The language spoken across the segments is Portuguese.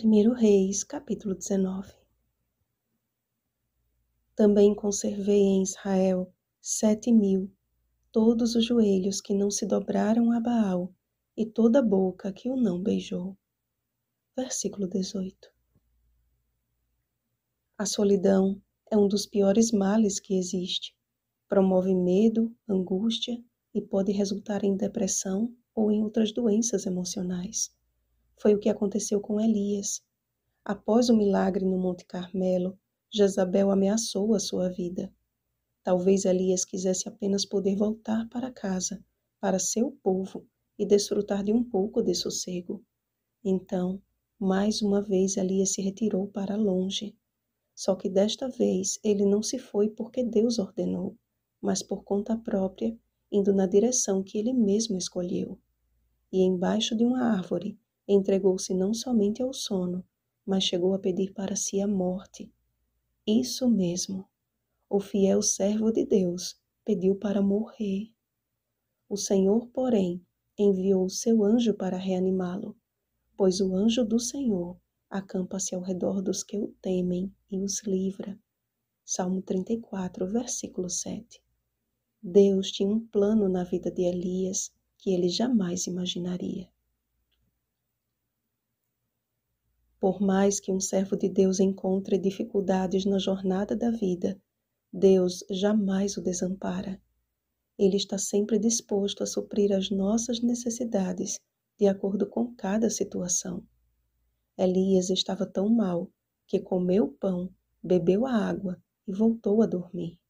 1 Reis, capítulo 19. Também conservei em Israel 7.000, todos os joelhos que não se dobraram a Baal, e toda a boca que o não beijou. Versículo 18. A solidão é um dos piores males que existe. Promove medo, angústia e pode resultar em depressão ou em outras doenças emocionais. Foi o que aconteceu com Elias. Após o milagre no Monte Carmelo, Jezabel ameaçou a sua vida. Talvez Elias quisesse apenas poder voltar para casa, para seu povo, e desfrutar de um pouco de sossego. Então, mais uma vez Elias se retirou para longe. Só que desta vez ele não se foi porque Deus ordenou, mas por conta própria, indo na direção que ele mesmo escolheu. E embaixo de uma árvore, entregou-se não somente ao sono, mas chegou a pedir para si a morte. Isso mesmo, o fiel servo de Deus pediu para morrer. O Senhor, porém, enviou o seu anjo para reanimá-lo, pois o anjo do Senhor acampa-se ao redor dos que o temem e os livra. Salmo 34, versículo 7. Deus tinha um plano na vida de Elias que ele jamais imaginaria. Por mais que um servo de Deus encontre dificuldades na jornada da vida, Deus jamais o desampara. Ele está sempre disposto a suprir as nossas necessidades de acordo com cada situação. Elias estava tão mal que comeu pão, bebeu a água e voltou a dormir.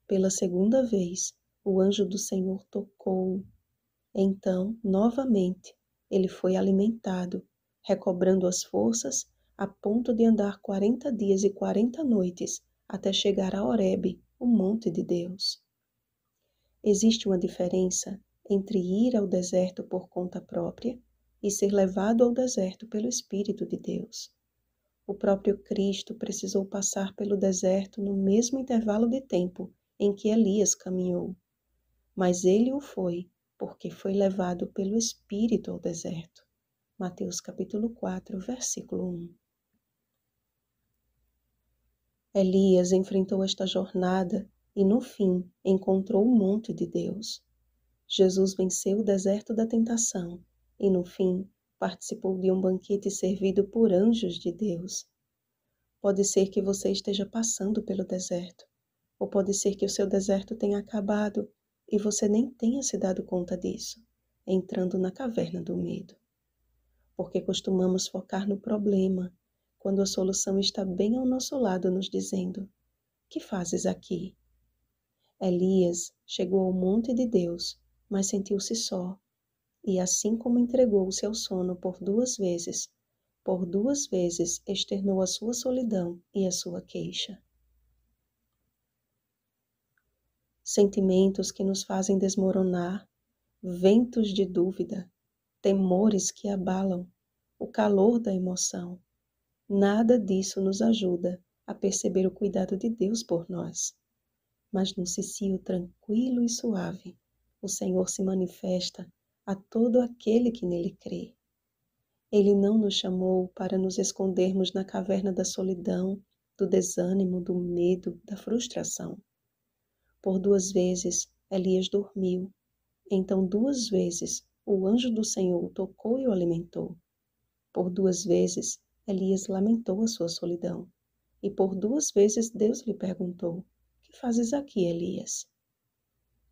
Pela segunda vez, o anjo do Senhor tocou-o. Então, novamente, ele foi alimentado, recobrando as forças a ponto de andar 40 dias e 40 noites até chegar a Horebe, o monte de Deus. Existe uma diferença entre ir ao deserto por conta própria e ser levado ao deserto pelo Espírito de Deus. O próprio Cristo precisou passar pelo deserto no mesmo intervalo de tempo em que Elias caminhou, mas ele o foi porque foi levado pelo Espírito ao deserto. Mateus capítulo 4, versículo 1. Elias enfrentou esta jornada e, no fim, encontrou o monte de Deus. Jesus venceu o deserto da tentação e, no fim, participou de um banquete servido por anjos de Deus. Pode ser que você esteja passando pelo deserto, ou pode ser que o seu deserto tenha acabado e você nem tenha se dado conta disso, entrando na caverna do medo. Porque costumamos focar no problema, quando a solução está bem ao nosso lado nos dizendo: "Que fazes aqui?" Elias chegou ao monte de Deus, mas sentiu-se só, e assim como entregou-se ao sono por duas vezes externou a sua solidão e a sua queixa. Sentimentos que nos fazem desmoronar, ventos de dúvida, temores que abalam, o calor da emoção. Nada disso nos ajuda a perceber o cuidado de Deus por nós. Mas num cicio tranquilo e suave, o Senhor se manifesta a todo aquele que nele crê. Ele não nos chamou para nos escondermos na caverna da solidão, do desânimo, do medo, da frustração. Por 2 vezes, Elias dormiu. Então 2 vezes, o anjo do Senhor o tocou e o alimentou. Por 2 vezes, Elias lamentou a sua solidão. E por 2 vezes, Deus lhe perguntou: "Que fazes aqui, Elias?"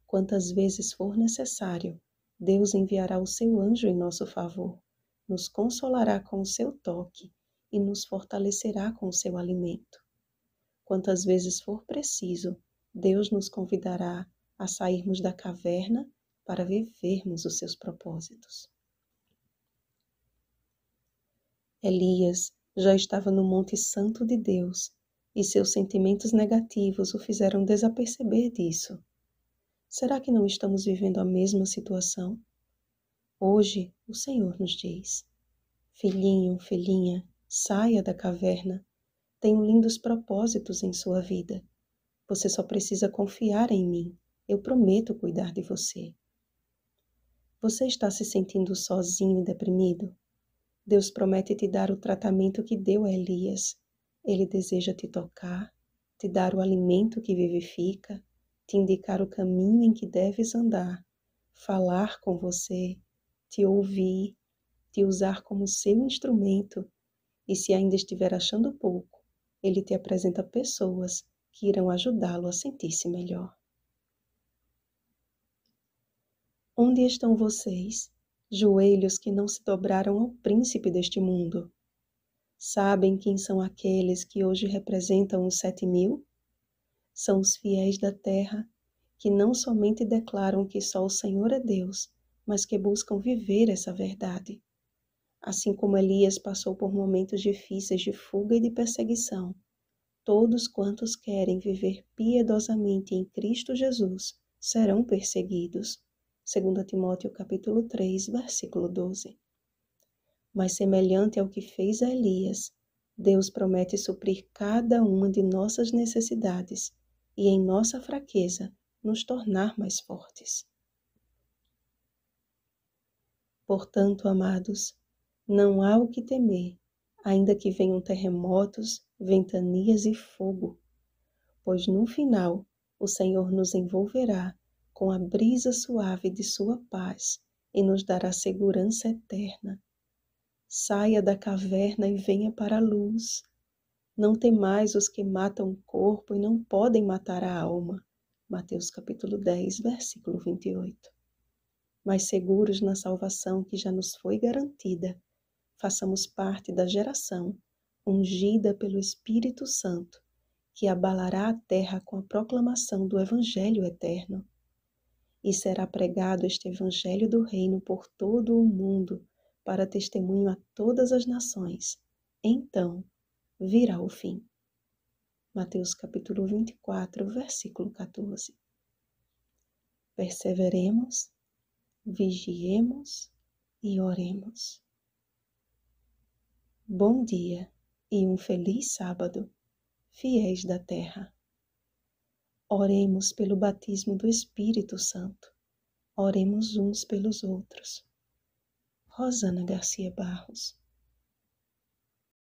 Quantas vezes for necessário, Deus enviará o seu anjo em nosso favor, nos consolará com o seu toque e nos fortalecerá com o seu alimento. Quantas vezes for preciso, Deus nos convidará a sairmos da caverna para vivermos os seus propósitos. Elias já estava no Monte Santo de Deus e seus sentimentos negativos o fizeram desaperceber disso. Será que não estamos vivendo a mesma situação? Hoje, o Senhor nos diz: "Filhinho, filhinha, saia da caverna. Tenho lindos propósitos em sua vida. Você só precisa confiar em mim. Eu prometo cuidar de você." Você está se sentindo sozinho e deprimido? Deus promete te dar o tratamento que deu a Elias. Ele deseja te tocar, te dar o alimento que vivifica, te indicar o caminho em que deves andar, falar com você, te ouvir, te usar como seu instrumento. E se ainda estiver achando pouco, ele te apresenta pessoas que irão ajudá-lo a sentir-se melhor. Onde estão vocês, joelhos que não se dobraram ao príncipe deste mundo? Sabem quem são aqueles que hoje representam os 7.000? São os fiéis da terra, que não somente declaram que só o Senhor é Deus, mas que buscam viver essa verdade. Assim como Elias passou por momentos difíceis de fuga e de perseguição, todos quantos querem viver piedosamente em Cristo Jesus serão perseguidos. 2 Timóteo capítulo 3, versículo 12. Mas semelhante ao que fez a Elias, Deus promete suprir cada uma de nossas necessidades e em nossa fraqueza nos tornar mais fortes. Portanto, amados, não há o que temer, ainda que venham terremotos, ventanias e fogo, pois no final o Senhor nos envolverá com a brisa suave de sua paz e nos dará segurança eterna. Saia da caverna e venha para a luz. Não temais os que matam o corpo e não podem matar a alma. Mateus capítulo 10, versículo 28. Mas seguros na salvação que já nos foi garantida, façamos parte da geração ungida pelo Espírito Santo, que abalará a terra com a proclamação do Evangelho eterno. E será pregado este Evangelho do Reino por todo o mundo, para testemunho a todas as nações. Então virá o fim. Mateus capítulo 24, versículo 14. Perseveremos, vigiemos e oremos. Bom dia e um feliz sábado, fiéis da terra. Oremos pelo batismo do Espírito Santo. Oremos uns pelos outros. Rosana Garcia Barros.